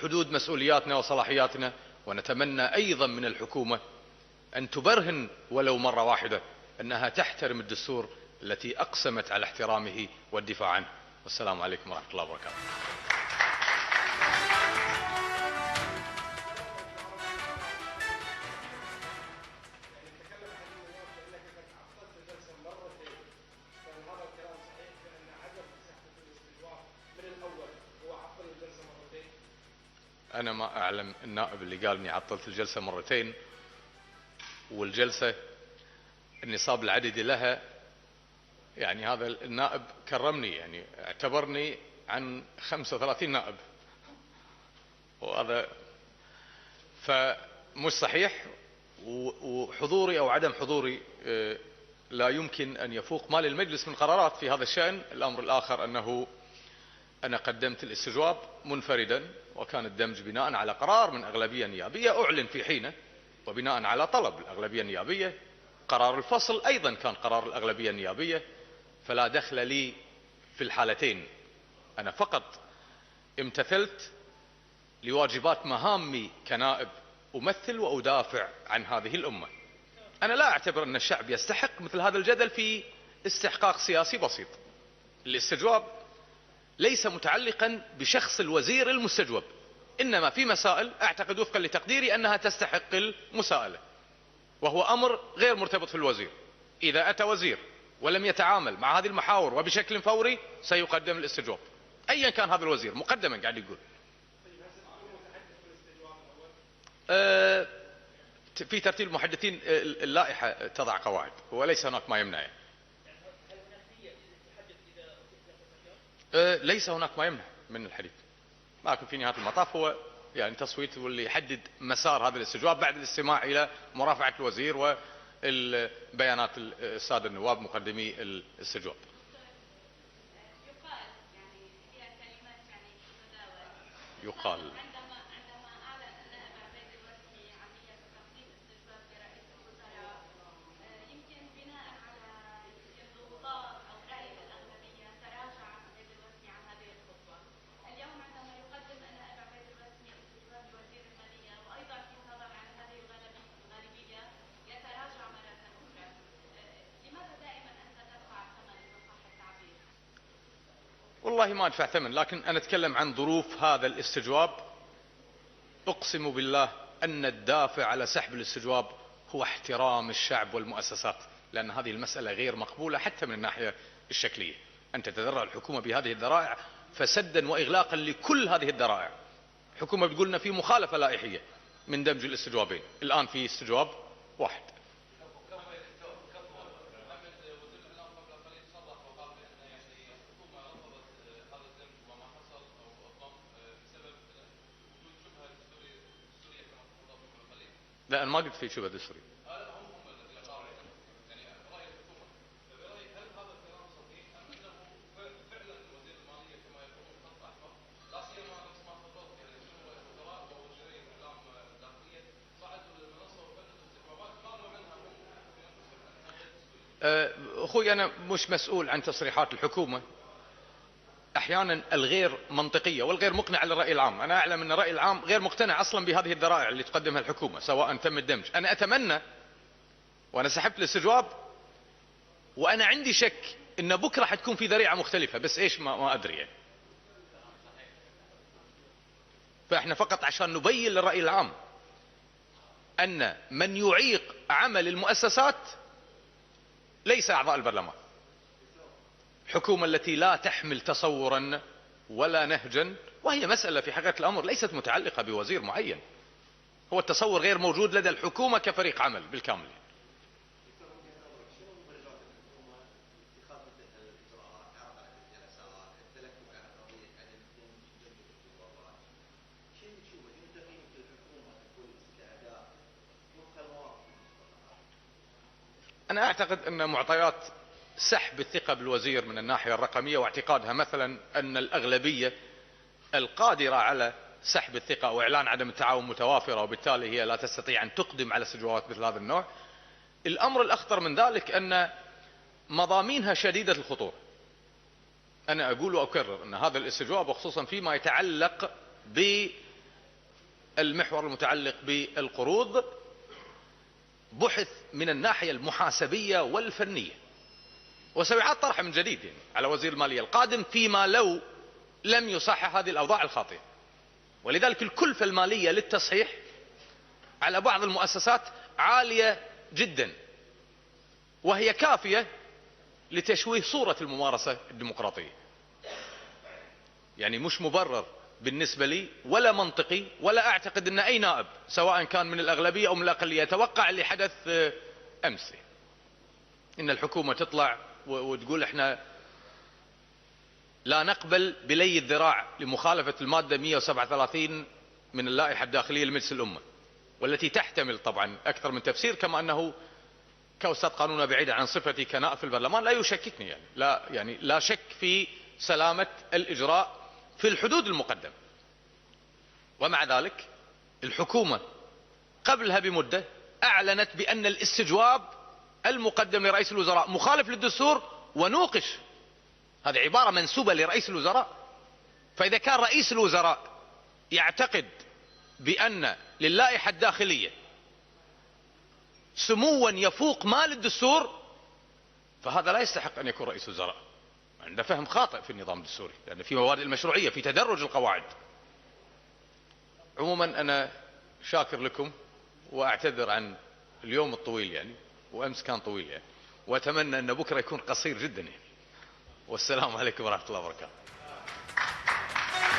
حدود مسؤولياتنا وصلاحياتنا، ونتمنى أيضا من الحكومة أن تبرهن ولو مرة واحدة أنها تحترم الدستور التي أقسمت على احترامه والدفاع عنه. والسلام عليكم ورحمة الله وبركاته. أنا ما أعلم النائب اللي قال إني عطلت الجلسة مرتين، والجلسة النصاب العددي لها، يعني هذا النائب كرمني، يعني اعتبرني عن 35 نائب، وهذا فمش صحيح. وحضوري أو عدم حضوري لا يمكن أن يفوق ما للمجلس من قرارات في هذا الشأن. الأمر الآخر أنه أنا قدمت الاستجواب منفردا، وكان الدمج بناء على قرار من أغلبية نيابية أعلن في حينه، وبناء على طلب الأغلبية النيابية. قرار الفصل أيضا كان قرار الأغلبية النيابية، فلا دخل لي في الحالتين. أنا فقط امتثلت لواجبات مهامي كنائب أمثل وأدافع عن هذه الأمة. أنا لا أعتبر أن الشعب يستحق مثل هذا الجدل في استحقاق سياسي بسيط. الاستجواب ليس متعلقا بشخص الوزير المستجوب، إنما في مسائل أعتقد وفقا لتقديري أنها تستحق المساءلة، وهو أمر غير مرتبط في الوزير. إذا أتى وزير ولم يتعامل مع هذه المحاور وبشكل فوري سيقدم الاستجواب، أيا كان هذا الوزير مقدما. قاعد يقول في ترتيب المحدثين اللائحة تضع قواعد، وليس هناك ما يمنع. ليس هناك ما يمنع من الحديث، لكن في نهاية المطاف هو يعني تصويت واللي يحدد مسار هذا الاستجواب بعد الاستماع إلى مرافعة الوزير والبيانات السادة النواب مقدمي الاستجواب. يقال والله ما ادفع ثمن، لكن انا اتكلم عن ظروف هذا الاستجواب. اقسم بالله ان الدافع على سحب الاستجواب هو احترام الشعب والمؤسسات، لان هذه المسألة غير مقبولة حتى من الناحية الشكلية. ان تتذرع الحكومة بهذه الذرائع فسدا واغلاقا لكل هذه الذرائع. الحكومة بتقول لنا في مخالفة لائحية من دمج الاستجوابين، الان في استجواب واحد. لا، أنا ما قلت في شبه دستوري. أخوي أنا مش مسؤول عن تصريحات الحكومة أحيانا الغير منطقية والغير مقنعة للرأي العام. أنا أعلم أن الرأي العام غير مقتنع أصلا بهذه الذرائع اللي تقدمها الحكومة سواء تم الدمج. أنا أتمنى، وأنا سحبت الاستجواب، وأنا عندي شك أن بكرة حتكون في ذريعة مختلفة، بس إيش ما أدري يعني. فإحنا فقط عشان نبين للرأي العام أن من يعيق عمل المؤسسات ليس أعضاء البرلمان. الحكومة التي لا تحمل تصورا ولا نهجا، وهي مسألة في حقيقة الأمر ليست متعلقة بوزير معين، هو التصور غير موجود لدى الحكومة كفريق عمل بالكامل. أنا أعتقد أن معطيات سحب الثقة بالوزير من الناحية الرقمية واعتقادها مثلا أن الأغلبية القادرة على سحب الثقة وإعلان عدم التعاون متوافرة، وبالتالي هي لا تستطيع أن تقدم على استجوابات مثل هذا النوع. الأمر الأخطر من ذلك أن مضامينها شديدة الخطورة. أنا أقول وأكرر أن هذا الاستجواب، وخصوصا فيما يتعلق المحور المتعلق بالقروض بحث من الناحية المحاسبية والفنية، وسيعاد طرحه من جديد يعني على وزير المالية القادم فيما لو لم يصحح هذه الأوضاع الخاطئة. ولذلك الكلفة المالية للتصحيح على بعض المؤسسات عالية جدا، وهي كافية لتشويه صورة الممارسة الديمقراطية. يعني مش مبرر بالنسبة لي ولا منطقي، ولا أعتقد أن أي نائب سواء كان من الأغلبية أو من الأقلية يتوقع اللي حدث أمس، إن الحكومة تطلع وتقول إحنا لا نقبل بلي الذراع لمخالفة المادة 137 من اللائحة الداخلية لمجلس الأمة، والتي تحتمل طبعا أكثر من تفسير، كما أنه كأستاذ قانون بعيدا عن صفتي كنائب في البرلمان لا يشككني يعني لا شك في سلامة الإجراء في الحدود المقدمة. ومع ذلك الحكومة قبلها بمدة أعلنت بأن الاستجواب المقدم لرئيس الوزراء مخالف للدستور ونوقش. هذه عبارة منسوبة لرئيس الوزراء. فإذا كان رئيس الوزراء يعتقد بأن للائحة الداخلية سموا يفوق ما للدستور، فهذا لا يستحق أن يكون رئيس وزراء. عنده فهم خاطئ في النظام الدستوري، لأن في موارد المشروعية، في تدرج القواعد. عموما أنا شاكر لكم وأعتذر عن اليوم الطويل يعني، وأمس كان طويل يعني، وأتمنى أن بكرة يكون قصير جدا يعني. والسلام عليكم ورحمة الله وبركاته.